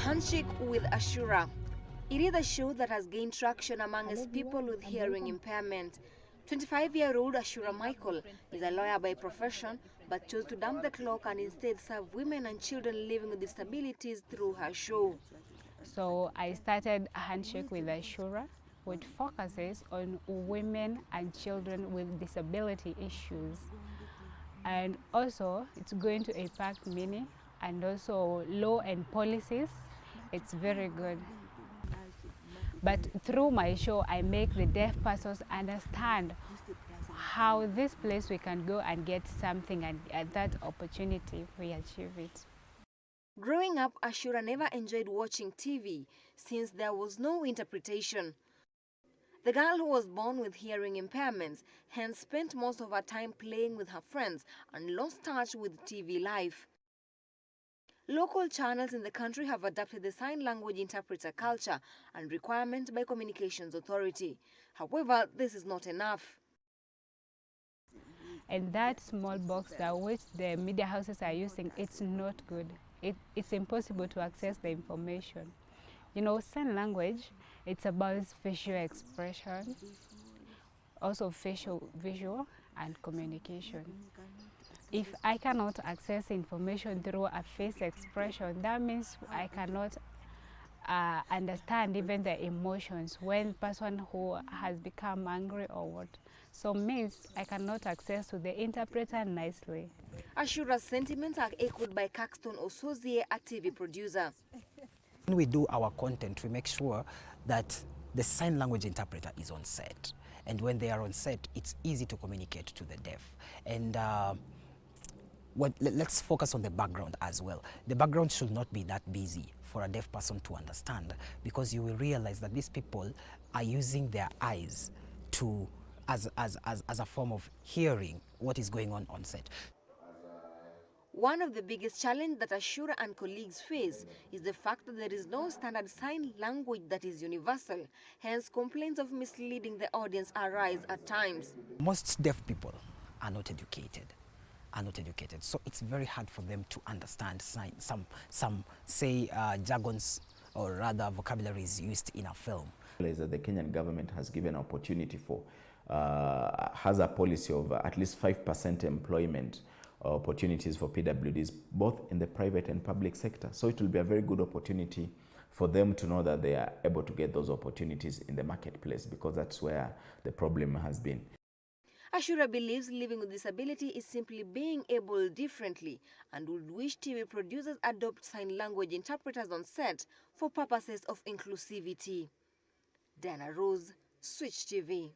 Handshake with Ashura. It is a show that has gained traction amongst people with hearing impairment. 25-year-old Ashura Michael is a lawyer by profession, but chose to dump the clock and instead serve women and children living with disabilities through her show. So I started a Handshake with Ashura, which focuses on women and children with disability issues. And also it's going to impact many, and also law and policies. It's very good. But through my show, I make the deaf persons understand how this place we can go and get something, and at that opportunity we achieve it. Growing up, Ashura never enjoyed watching TV since there was no interpretation. The girl who was born with hearing impairments hence spent most of her time playing with her friends and lost touch with TV life. Local channels in the country have adopted the sign language interpreter culture and requirement by Communications Authority. However, this is not enough. And that small box that which the media houses are using, it's not good. It's impossible to access the information. You know, sign language, it's about facial expression, also visual and communication. If I cannot access information through a face expression, that means I cannot understand even the emotions when person who has become angry or what. So means I cannot access to the interpreter nicely. Ashura's sentiments are echoed by Caxton Osozie, a TV producer. When we do our content, we make sure that the sign language interpreter is on set. And when they are on set, it's easy to communicate to the deaf. And let's focus on the background as well. The background should not be that busy for a deaf person to understand, because you will realize that these people are using their eyes to as a form of hearing what is going on set. One of the biggest challenges that Ashura and colleagues face is the fact that there is no standard sign language that is universal. Hence, complaints of misleading the audience arise at times. Most deaf people are not educated. So it's very hard for them to understand some say jargons, or rather vocabularies used in a film. Is that the Kenyan government has given opportunity for, has a policy of at least 5% employment opportunities for PWDs, both in the private and public sector. So it will be a very good opportunity for them to know that they are able to get those opportunities in the marketplace, because that's where the problem has been. Ashura believes living with disability is simply being able differently and would wish TV producers adopt sign language interpreters on set for purposes of inclusivity. Dana Rose, Switch TV.